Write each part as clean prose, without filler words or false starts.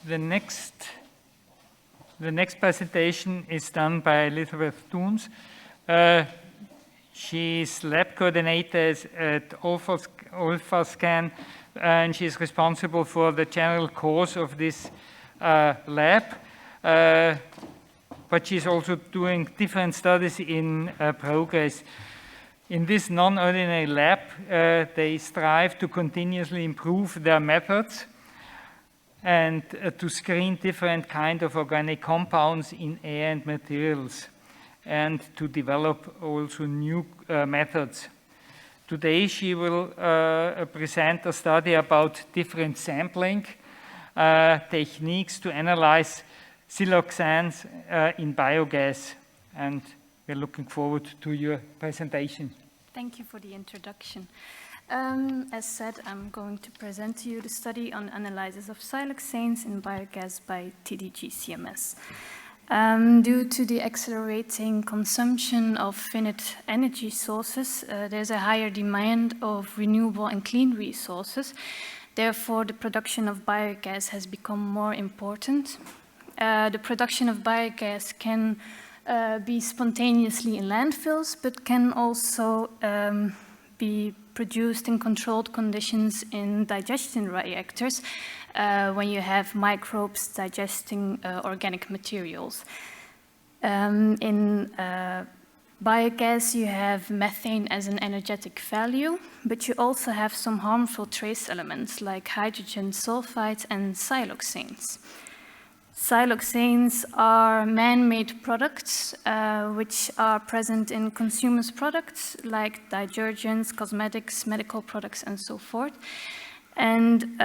the next presentation is done by Elisabeth Toons. She's lab coordinator at Olfascan, and she's responsible for the general course of this lab. But she's also doing different studies in progress. In this non-ordinary lab, they strive to continuously improve their methods and to screen different kinds of organic compounds in air and materials, and to develop also new methods. Today she will present a study about different sampling techniques to analyze siloxanes in biogas, and we're looking forward to your presentation. Thank you for the introduction. As said, I'm going to present to you the study on analysis of siloxanes in biogas by TDG-CMS. Due to the accelerating consumption of finite energy sources, there's a higher demand of renewable and clean resources. Therefore, the production of biogas has become more important. The production of biogas can be spontaneously in landfills, but can also be produced in controlled conditions in digestion reactors when you have microbes digesting organic materials. In biogas, you have methane as an energetic value, but you also have some harmful trace elements like hydrogen sulfides and siloxanes. Siloxanes are man-made products which are present in consumers' products like detergents, cosmetics, medical products, and so forth. And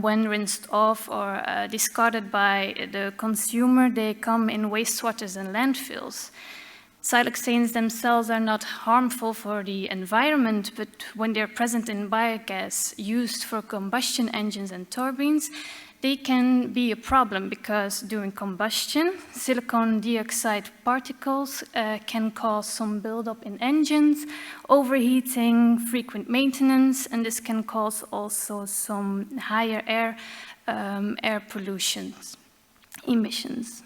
when rinsed off or discarded by the consumer, they come in wastewaters and landfills. Siloxanes themselves are not harmful for the environment, but when they're present in biogas used for combustion engines and turbines, they can be a problem because during combustion, silicon dioxide particles can cause some buildup in engines, overheating, frequent maintenance, and this can cause also some higher air pollution emissions.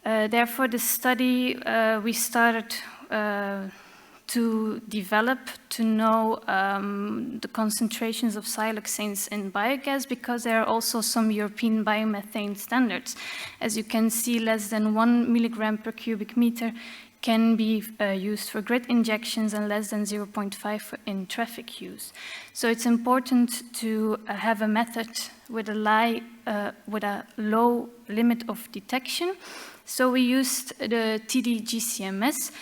Therefore, the study we started to develop to know the concentrations of siloxanes in biogas, because there are also some European biomethane standards. As you can see, less than 1 milligram per cubic meter can be used for grid injections and less than 0.5 in traffic use. So it's important to have a method with a low limit of detection. So we used the TDG-CMS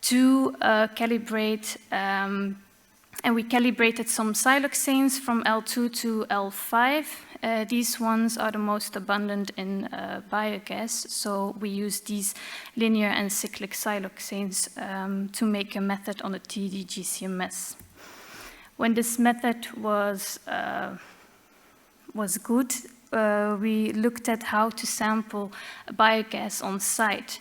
to calibrate, and we calibrated some siloxanes from L2 to L5. These ones are the most abundant in biogas, so we use these linear and cyclic siloxanes to make a method on the TDG-CMS. When this method was good, we looked at how to sample biogas on site.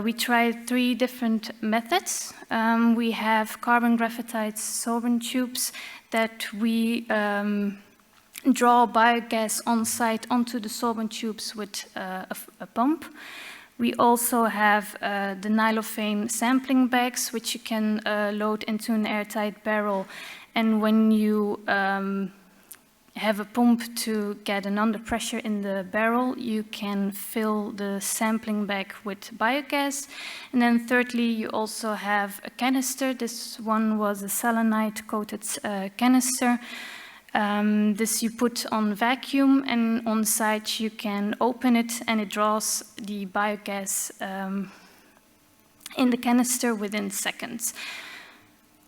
We tried 3 different methods. We have carbon graphite sorbent tubes that we draw biogas on site onto the sorbent tubes with a pump. We also have the Nylophane sampling bags, which you can load into an airtight barrel. And when you have a pump to get an under pressure in the barrel, you can fill the sampling bag with biogas. And then thirdly, you also have a canister. This one was a selenite coated canister. This you put on vacuum, and on site you can open it and it draws the biogas in the canister within seconds.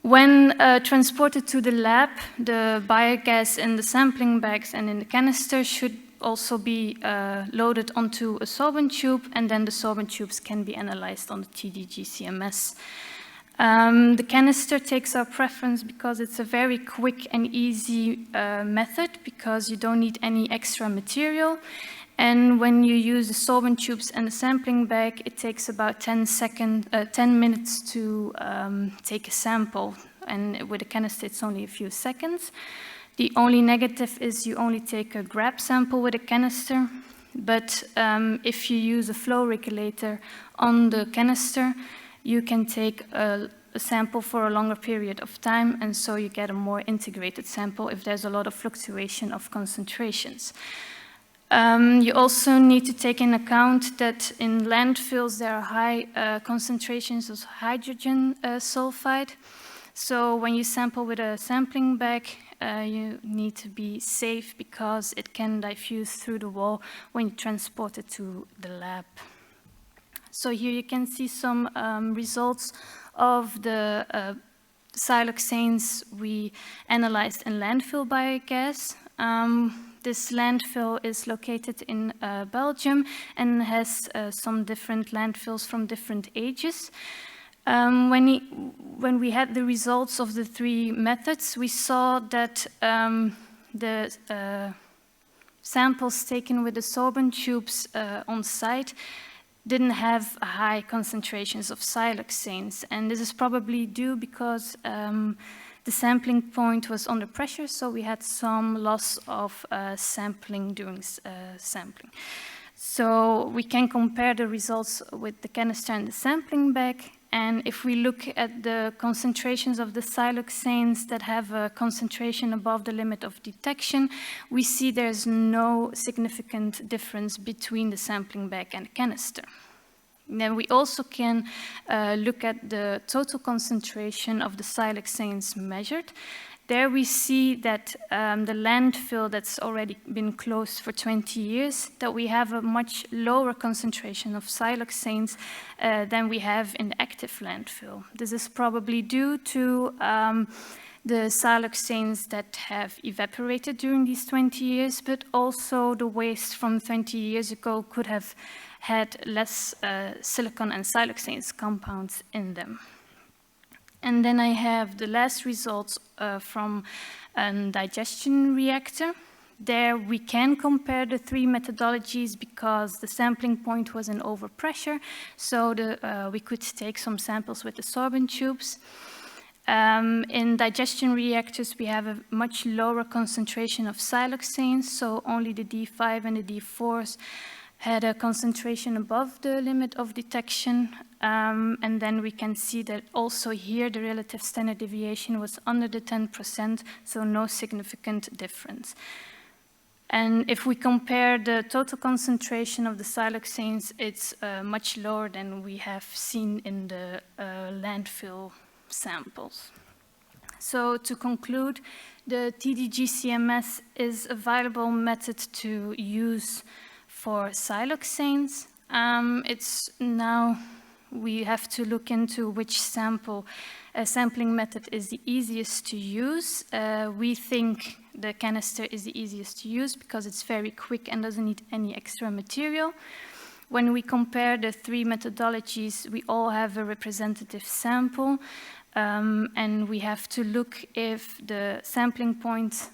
When transported to the lab, the biogas in the sampling bags and in the canister should also be loaded onto a sorbent tube, and then the sorbent tubes can be analyzed on the TDG-CMS. The canister takes our preference because it's a very quick and easy method, because you don't need any extra material. And when you use the sorbent tubes and the sampling bag, it takes about 10 minutes to take a sample. And with a canister, it's only a few seconds. The only negative is you only take a grab sample with a canister, but if you use a flow regulator on the canister, you can take a sample for a longer period of time, and so you get a more integrated sample if there's a lot of fluctuation of concentrations. You also need to take in account that in landfills there are high concentrations of hydrogen sulfide. So when you sample with a sampling bag, you need to be safe because it can diffuse through the wall when you transport it to the lab. So here you can see some results of the siloxanes we analyzed in landfill biogas. This landfill is located in Belgium and has some different landfills from different ages. When we had the results of the 3 methods, we saw that the samples taken with the sorbent tubes on site didn't have high concentrations of siloxanes, and this is probably due because the sampling point was under pressure, so we had some loss of sampling during sampling. So we can compare the results with the canister and the sampling bag, and if we look at the concentrations of the siloxanes that have a concentration above the limit of detection, we see there's no significant difference between the sampling bag and the canister. Then we also can look at the total concentration of the siloxanes measured. There we see that the landfill that's already been closed for 20 years, that we have a much lower concentration of siloxanes than we have in the active landfill. This is probably due to the siloxanes that have evaporated during these 20 years, but also the waste from 20 years ago could have had less silicon and siloxanes compounds in them. And then I have the last results from a digestion reactor. There we can compare the 3 methodologies because the sampling point was in overpressure, so we could take some samples with the sorbent tubes. In digestion reactors, we have a much lower concentration of siloxanes, so only the D5 and the D4s had a concentration above the limit of detection. And then we can see that also here the relative standard deviation was under the 10%, so no significant difference. And if we compare the total concentration of the siloxanes, it's much lower than we have seen in the landfill samples. So to conclude, the TDGCMS is a viable method to use for siloxanes. It's now we have to look into which sampling method is the easiest to use. We think the canister is the easiest to use because it's very quick and doesn't need any extra material. When we compare the 3 methodologies, we all have a representative sample, and we have to look if the sampling point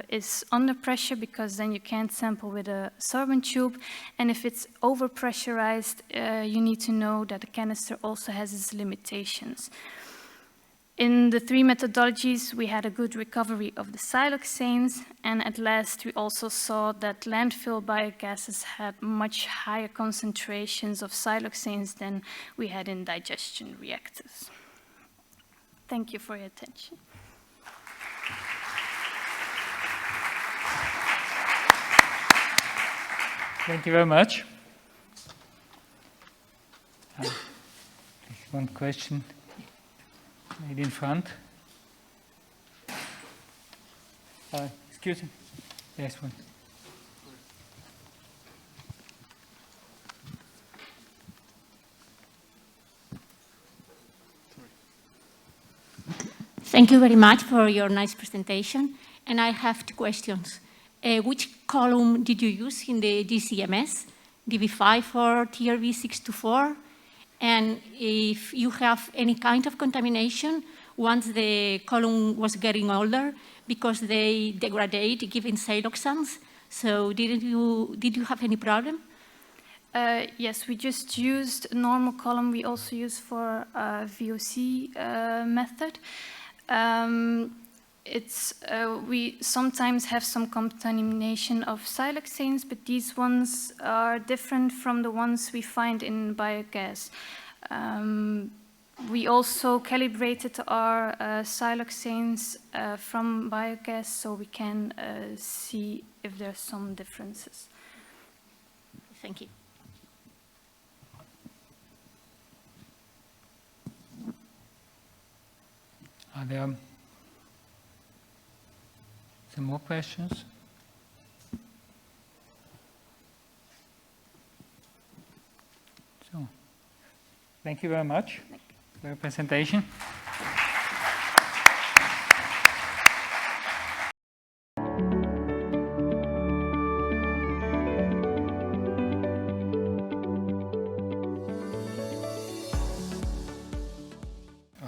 is under pressure, because then you can't sample with a sorbent tube, and if it's overpressurized, you need to know that the canister also has its limitations. In the 3 methodologies, we had a good recovery of the siloxanes, and at last we also saw that landfill biogases had much higher concentrations of siloxanes than we had in digestion reactors. Thank you for your attention. Thank you very much. One question, maybe in front. Excuse me. Yes, one. Thank you very much for your nice presentation. And I have 2 questions. Which column did you use in the DCMS, DB5 or TRV624? And if you have any kind of contamination once the column was getting older, because they degrade given siloxanes, so did you have any problem? Yes, we just used a normal column. We also use for VOC method. we sometimes have some contamination of siloxanes, but these ones are different from the ones we find in biogas. We also calibrated our siloxanes from biogas, so we can see if there's some differences. Thank you. Are there some more questions? So, thank you very much for your presentation.